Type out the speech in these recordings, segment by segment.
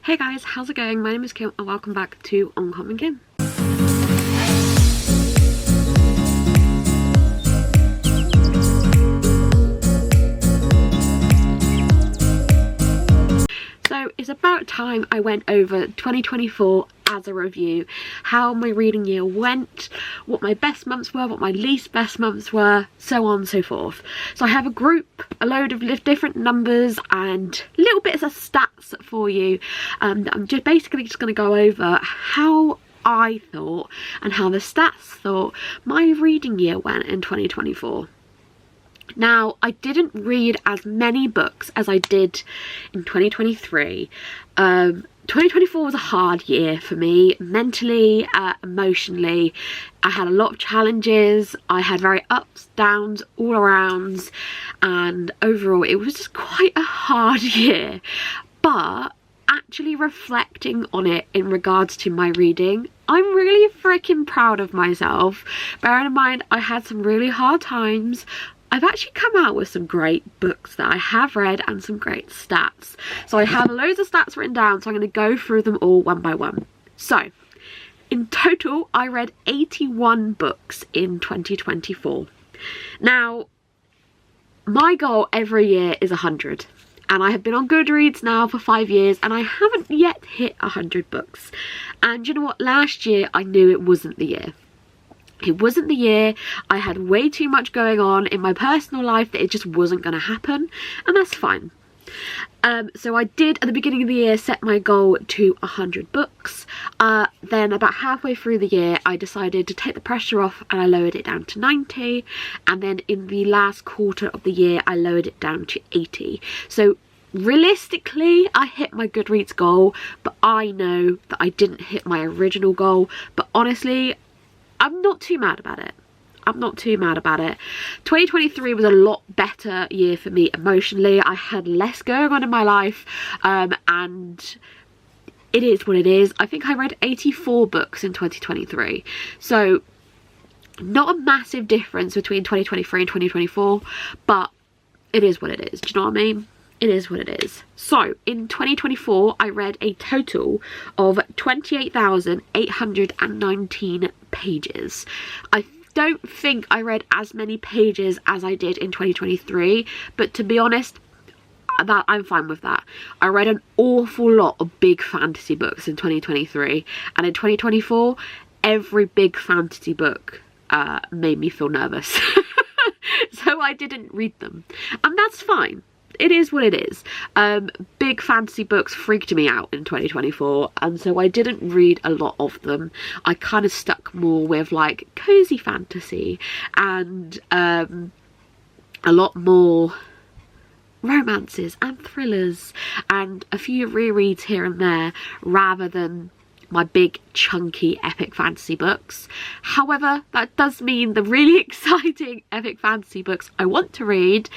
Hey guys, how's it going? My name is Kim and welcome back to Uncommonkim. So it's about time I went over 2024 as a review, how my reading year went, what my best months were, what my least best months were, so on and so forth. So I have a load of different numbers and little bits of stats for you. I'm just basically going to go over how I thought and how the stats thought my reading year went in 2024. Now, I didn't read as many books as I did in 2023. 2024 was a hard year for me, mentally, emotionally. I had a lot of challenges. I had very ups, downs, all arounds, and overall it was just quite a hard year. But actually reflecting on it in regards to my reading, I'm really freaking proud of myself. Bearing in mind, I had some really hard times. I've actually come out with some great books that I have read and some great stats. So I have loads of stats written down, so I'm going to go through them all one by one. So, in total, I read 81 books in 2024. Now, my goal every year is 100. And I have been on Goodreads now for 5 years and I haven't yet hit 100 books. And you know what? Last year, I knew it wasn't the year. It wasn't the year. I had way too much going on in my personal life that it just wasn't going to happen, and that's fine. So I did at the beginning of the year set my goal to 100 books. Then about halfway through the year I decided to take the pressure off and I lowered it down to 90, and then in the last quarter of the year I lowered it down to 80. So realistically I hit my Goodreads goal, but I know that I didn't hit my original goal. But honestly, I'm not too mad about it. I'm not too mad about it. 2023 was a lot better year for me emotionally. I had less going on in my life, and it is what it is. I think I read 84 books in 2023. So not a massive difference between 2023 and 2024, but it is what it is. Do you know what I mean? It is what it is. So in 2024 I read a total of 28,819 pages. I don't think I read as many pages as I did in 2023, but to be honest, that I'm fine with that. I read an awful lot of big fantasy books in 2023, and in 2024 every big fantasy book made me feel nervous. So I didn't read them, and that's fine. It is what it is. Big fantasy books freaked me out in 2024, and so I didn't read a lot of them. I kind of stuck more with like cozy fantasy and a lot more romances and thrillers and a few rereads here and there, rather than my big chunky epic fantasy books. However, that does mean the really exciting epic fantasy books I want to read,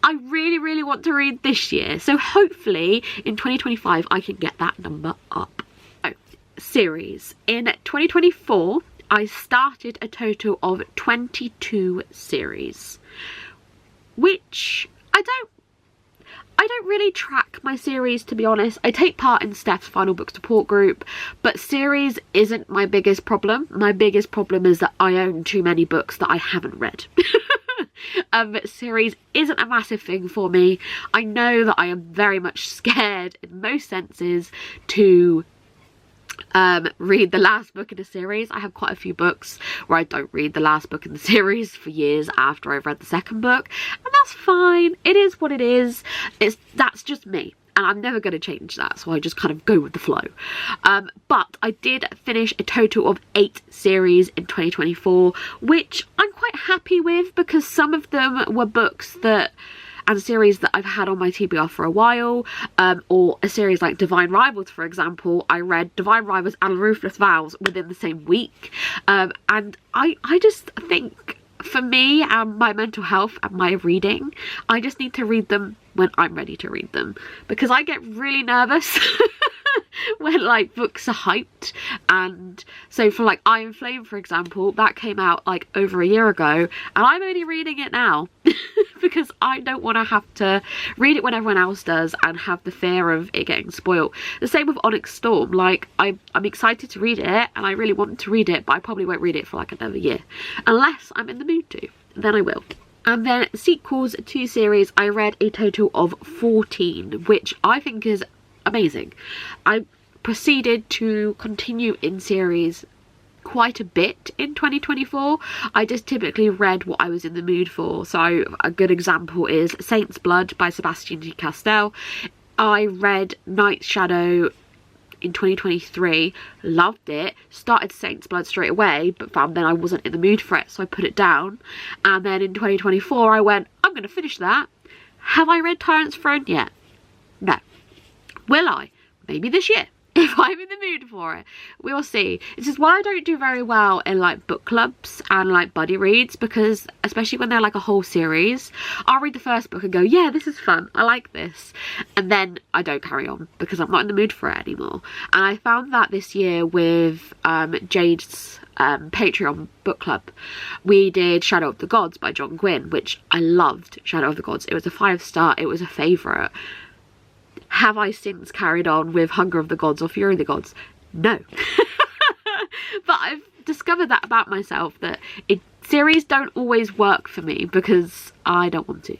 I really want to read this year. So hopefully in 2025 I can get that number up. Oh, series. In 2024 I started a total of 22 series, which I don't really track my series, to be honest. I take part in Steph's final book support group, but series isn't my biggest problem. My biggest problem is that I own too many books that I haven't read. Series isn't a massive thing for me. I know that I am very much scared in most senses to read the last book in a series. I have quite a few books where I don't read the last book in the series for years after I've read the second book, and that's fine. It is what it is. That's just me, and I'm never going to change that, so I just kind of go with the flow. But I did finish a total of 8 series in 2024, which I'm quite happy with, because some of them were books and series that I've had on my TBR for a while, or a series like Divine Rivals, for example. I read Divine Rivals and Ruthless Vows within the same week, and I just think, for me and my mental health and my reading, I just need to read them when I'm ready to read them, because I get really nervous when like books are hyped. And so for like Iron Flame, for example, that came out like over a year ago, and I'm only reading it now because I don't want to have to read it when everyone else does and have the fear of it getting spoiled. The same with Onyx Storm. Like I'm excited to read it and I really want to read it, but I probably won't read it for like another year unless I'm in the mood to. Then I will. And then sequels to series, I read a total of 14, which I think is amazing. I proceeded to continue in series quite a bit in 2024. I just typically read what I was in the mood for. So a good example is Saint's Blood by Sebastian de Castell. I read Night's Shadow in 2023, loved it, started Saint's Blood straight away, but found then I wasn't in the mood for it, so I put it down. And then in 2024 I went, I'm going to finish that. Have I read Tyrant's Throne yet? No. Will I? Maybe this year, if I'm in the mood for it. We'll see. This is why I don't do very well in like book clubs and like buddy reads, because especially when they're like a whole series, I'll read the first book and go, yeah, this is fun, I like this, and then I don't carry on because I'm not in the mood for it anymore. And I found that this year with Jade's Patreon book club. We did Shadow of the Gods by John Gwynne, which I loved. Shadow of the Gods, it was a 5-star, it was a favourite. Have I since carried on with Hunger of the Gods or Fury of the Gods? No. But I've discovered that about myself, that series don't always work for me because I don't want to.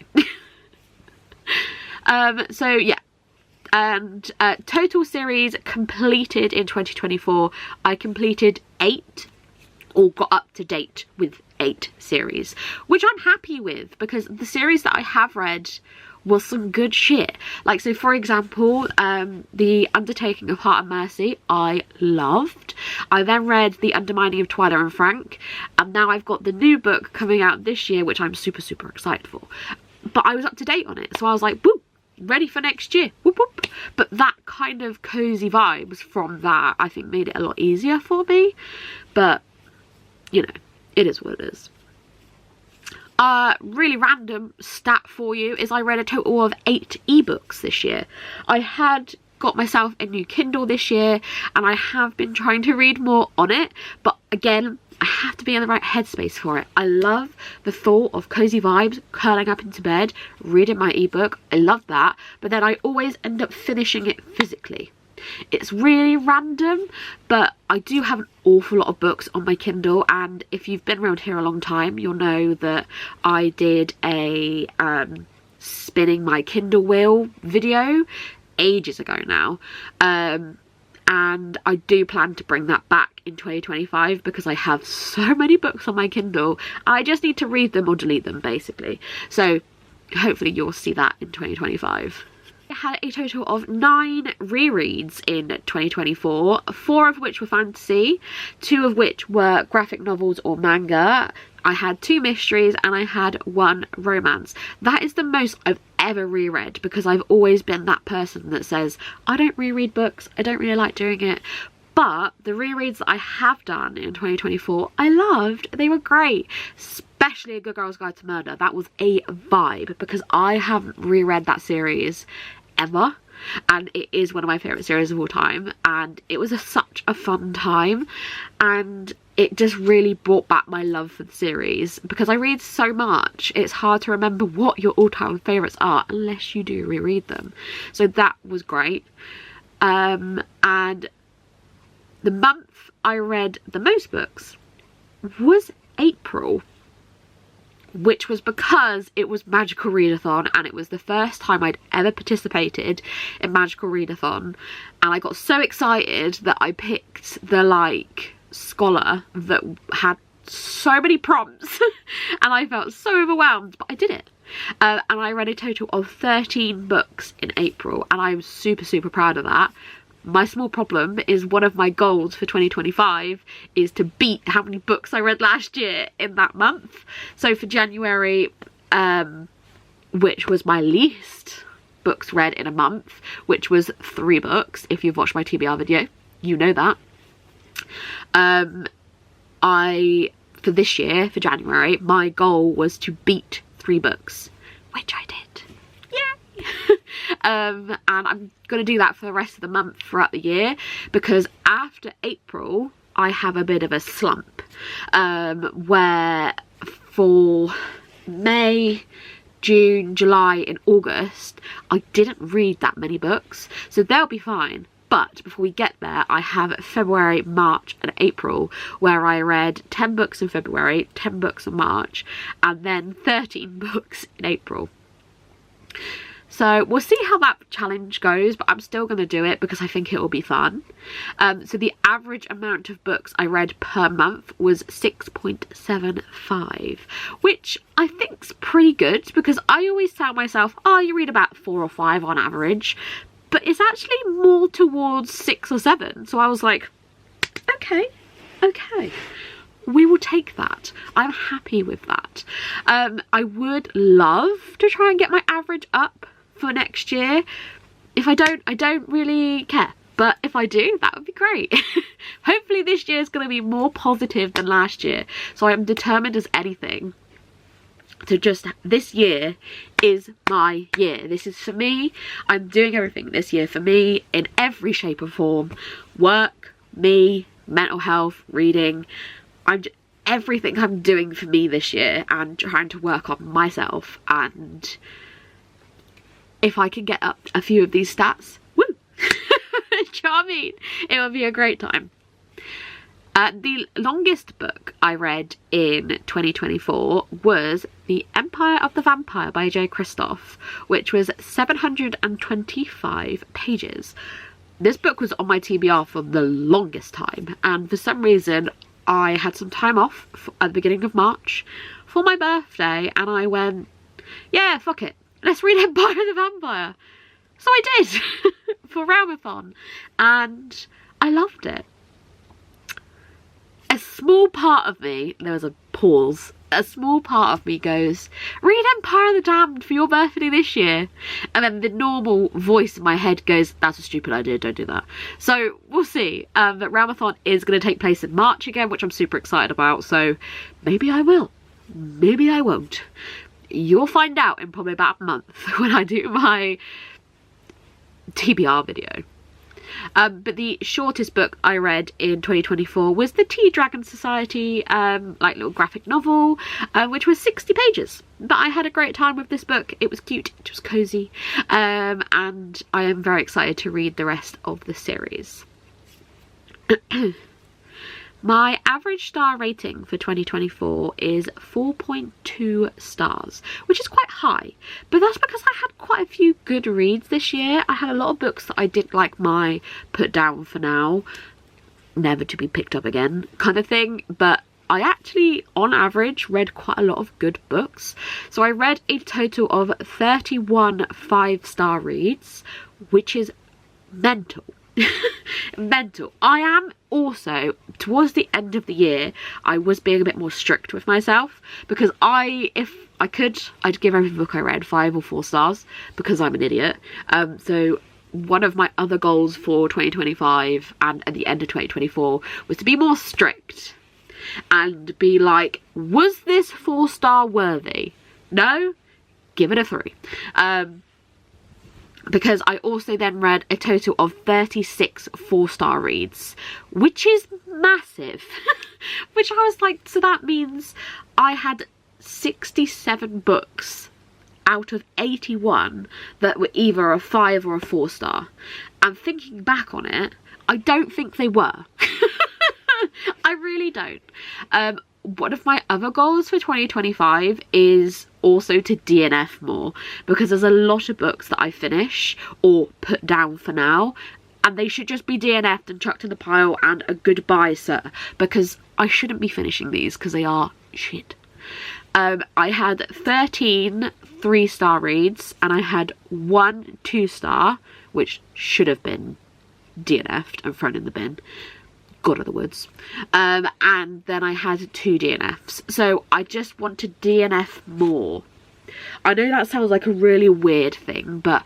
So yeah. And total series completed in 2024, I completed 8, or got up to date with 8 series, which I'm happy with because the series that I have read was some good shit. Like, so for example, The Undertaking of Heart and Mercy, I loved. I then read The Undermining of Twyla and Frank, and now I've got the new book coming out this year, which I'm super, super excited for. But I was up to date on it, so I was like, whoop, ready for next year, whoop whoop. But that kind of cozy vibes from that, I think, made it a lot easier for me. But, you know, it is what it is. Really random stat for you is I read a total of 8 ebooks this year. I had got myself a new Kindle this year and I have been trying to read more on it, but again, I have to be in the right headspace for it. I love the thought of cozy vibes, curling up into bed, reading my ebook. I love that, but then I always end up finishing it physically. It's really random, but I do have an awful lot of books on my Kindle, and if you've been around here a long time, you'll know that I did a spinning my Kindle wheel video ages ago now, and I do plan to bring that back in 2025 because I have so many books on my Kindle. I just need to read them or delete them, basically. So hopefully you'll see that in 2025. I had a total of 9 rereads in 2024, 4 of which were fantasy, 2 of which were graphic novels or manga. I had 2 mysteries and I had 1 romance. That is the most I've ever reread because I've always been that person that says, I don't reread books, I don't really like doing it. But the rereads that I have done in 2024, I loved. They were great. Especially A Good Girl's Guide to Murder. That was a vibe because I haven't reread that series ever. And it is one of my favourite series of all time. And it was such a fun time. And it just really brought back my love for the series. Because I read so much, it's hard to remember what your all-time favourites are unless you do reread them. So that was great. And the month I read the most books was April, which was because it was Magical Readathon and it was the first time I'd ever participated in Magical Readathon, and I got so excited that I picked the like scholar that had so many prompts and I felt so overwhelmed, but I did it. And I read a total of 13 books in April and I'm super, super proud of that. My small problem is one of my goals for 2025 is to beat how many books I read last year in that month. So for January, which was my least books read in a month, which was 3 books. If you've watched my TBR video, you know that. For this year, for January, my goal was to beat 3 books, which I did. Yay! And I'm going to do that for the rest of the month throughout the year, because after April I have a bit of a slump, where for May, June, July and August I didn't read that many books, so they'll be fine. But before we get there, I have February, March and April, where I read 10 books in February, 10 books in March, and then 13 books in April. So we'll see how that challenge goes, but I'm still going to do it because I think it will be fun. So the average amount of books I read per month was 6.75, which I think's pretty good, because I always tell myself, oh, you read about 4 or 5 on average. But it's actually more towards 6 or 7. So I was like, okay, we will take that. I'm happy with that. I would love to try and get my average up for next year. If I don't really care. But if I do, that would be great. Hopefully this year is going to be more positive than last year. So I am determined as anything to just, this year is my year. This is for me. I'm doing everything this year for me in every shape or form. Work, me, mental health, reading. Everything I'm doing for me this year and trying to work on myself. And if I can get up a few of these stats, woo! Do you know what I mean? It will be a great time. The longest book I read in 2024 was The Empire of the Vampire by J. Kristoff, which was 725 pages. This book was on my TBR for the longest time, and for some reason I had some time off at the beginning of March for my birthday, and I went, yeah, fuck it, let's read Empire of the Vampire. So I did for Ramathon, and I loved it. A small part of me, there was a pause, a small part of me goes, read Empire of the Damned for your birthday this year. And then the normal voice in my head goes, that's a stupid idea, don't do that. So we'll see. But Ramathon is going to take place in March again, which I'm super excited about. So maybe I will, maybe I won't. You'll find out in probably about a month when I do my TBR video. But the shortest book I read in 2024 was the Tea Dragon Society, like little graphic novel, which was 60 pages. But I had a great time with this book. It was cute, it was cozy, and I am very excited to read the rest of the series. My average star rating for 2024 is 4.2 stars, which is quite high, but that's because I had quite a few good reads this year. I had a lot of books that I didn't like my put down for now, never to be picked up again kind of thing, but I actually, on average, read quite a lot of good books. So I read a total of 31 5-star reads, which is mental. Mental. I am also, towards the end of the year, I was being a bit more strict with myself, because if I could, I'd give every book I read 5 or 4 stars, because I'm an idiot. So one of my other goals for 2025 and at the end of 2024 was to be more strict and be like, was this 4-star worthy? No? Give it a 3. Because I also then read a total of 36 4-star reads, which is massive. Which I was like, so that means I had 67 books out of 81 that were either a 5 or a 4-star. And thinking back on it, I don't think they were. I really don't. One of my other goals for 2025 is also to DNF more, because there's a lot of books that I finish or put down for now, and they should just be DNF'd and chucked in the pile and a goodbye, sir, because I shouldn't be finishing these because they are shit. I had 13 3-star reads and I had 1 2-star, which should have been DNF'd and thrown in the bin. God of the woods. And then I had 2 DNFs. So I just want to DNF more. I know that sounds like a really weird thing, but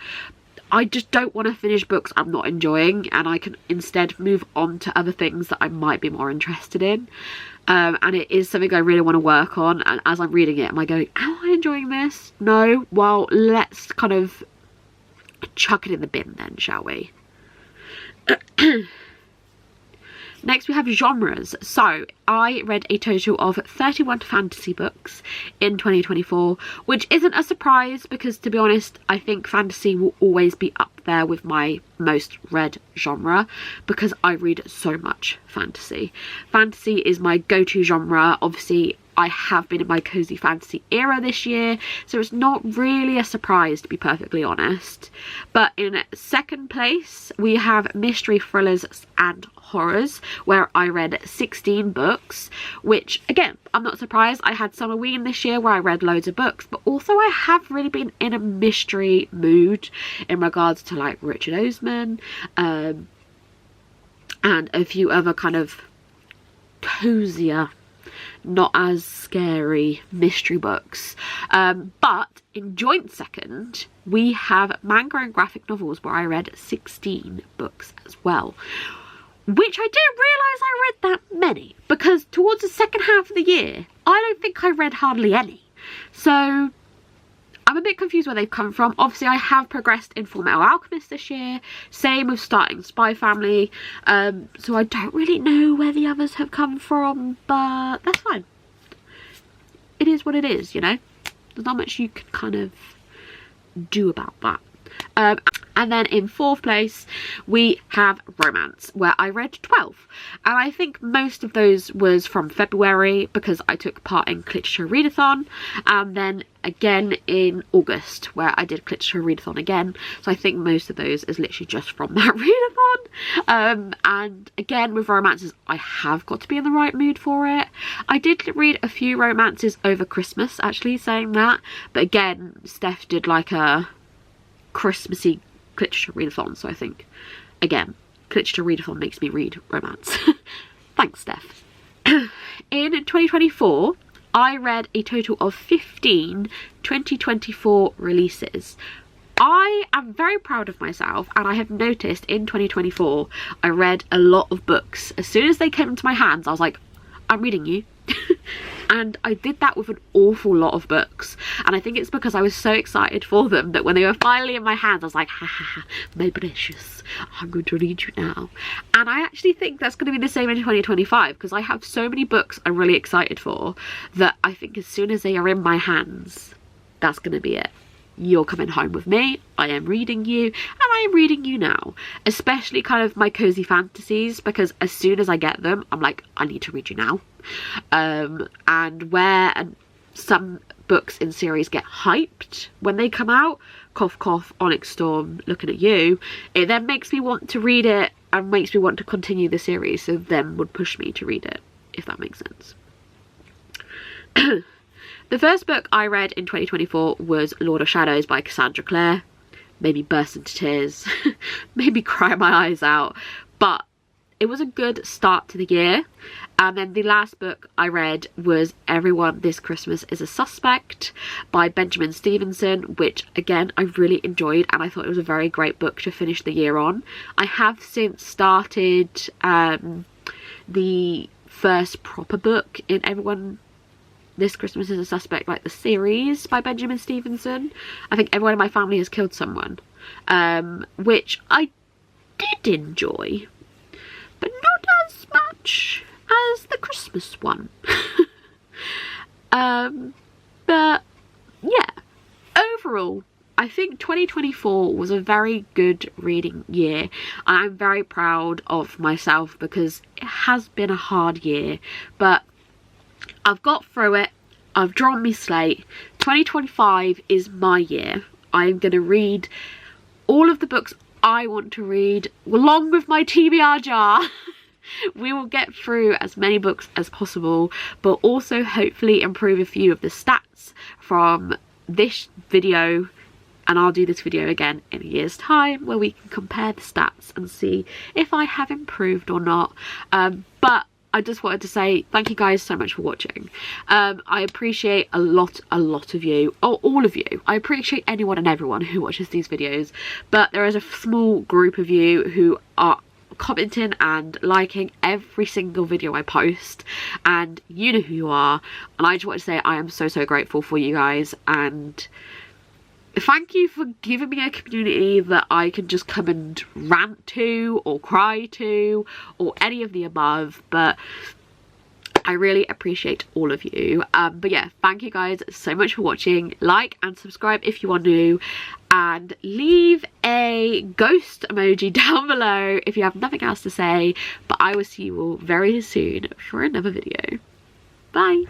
I just don't want to finish books I'm not enjoying, and I can instead move on to other things that I might be more interested in. And it is something I really want to work on, and as I'm reading it, am I going, am I enjoying this? No? Well, let's kind of chuck it in the bin then, shall we? Next we have genres. So I read a total of 31 fantasy books in 2024, which isn't a surprise because, to be honest, I think fantasy will always be up there with my most read genre because I read so much fantasy. Fantasy is my go-to genre. Obviously I have been in my cozy fantasy era this year, so it's not really a surprise, to be perfectly honest. But in second place we have mystery thrillers and horrors, where I read 16 books, which again, I'm not surprised. I had Summerween this year where I read loads of books, but also I have really been in a mystery mood in regards to like Richard Osman and a few other kind of cozier, not as scary mystery books. But in joint second we have manga and graphic novels, where I read 16 books as well, which I didn't realise I read that many, because towards the second half of the year I don't think I read hardly any. So I'm a bit confused where they've come from. Obviously I have progressed in Fullmetal Alchemist this year, same with starting Spy Family, so I don't really know where the others have come from, but that's fine. It is what it is, you know? There's not much you can kind of do about that. And then in fourth place we have romance, where I read 12, and I think most of those was from February because I took part in Literature Readathon, and then again in August where I did Literature Readathon again, so I think most of those is literally just from that readathon. And again with romances, I have got to be in the right mood for it. I did read a few romances over Christmas, actually, saying that, but again Steph did like a Christmassy Literature Readathon, so I think again Literature Readathon makes me read romance. Thanks, Steph. In 2024 I read a total of 15 2024 releases. I am very proud of myself, and I have noticed in 2024 I read a lot of books. As soon as they came into my hands I was like, I'm reading you. And I did that with an awful lot of books, and I think it's because I was so excited for them that when they were finally in my hands I was like, ha ha ha, my precious, I'm going to read you now. And I actually think that's going to be the same in 2025, because I have so many books I'm really excited for that I think as soon as they are in my hands, that's going to be it. You're coming home with me, I am reading you, and I am reading you now. Especially kind of my cozy fantasies, because as soon as I get them, I'm like, I need to read you now. And where some books in series get hyped when they come out, cough cough, Onyx Storm, looking at you, it then makes me want to read it and makes me want to continue the series, so then would push me to read it, if that makes sense. The first book I read in 2024 was Lord of Shadows by Cassandra Clare. Made me burst into tears, made me cry my eyes out, but it was a good start to the year. And then the last book I read was Everyone This Christmas is a Suspect by Benjamin Stevenson, which again I really enjoyed, and I thought it was a very great book to finish the year on. I have since started the first proper book in Everyone This Christmas is a Suspect, like the series by Benjamin Stevenson. I think everyone in my family has killed someone, which I did enjoy, but not as much as the Christmas one. But yeah, overall I think 2024 was a very good reading year, and I'm very proud of myself because it has been a hard year, but I've got through it. I've drawn my slate. 2025 is my year. I'm going to read all of the books I want to read, along with my TBR jar. We will get through as many books as possible, but also hopefully improve a few of the stats from this video. And I'll do this video again in a year's time where we can compare the stats and see if I have improved or not. But I just wanted to say thank you guys so much for watching. I appreciate a lot of you, or all of you. I appreciate anyone and everyone who watches these videos, but there is a small group of you who are commenting and liking every single video I post, and you know who you are, and I just want to say I am so grateful for you guys, and thank you for giving me a community that I can just come and rant to or cry to or any of the above, but I really appreciate all of you. But yeah, thank you guys so much for watching. Like and subscribe if you are new, and leave a ghost emoji down below if you have nothing else to say. But I will see you all very soon for another video. Bye.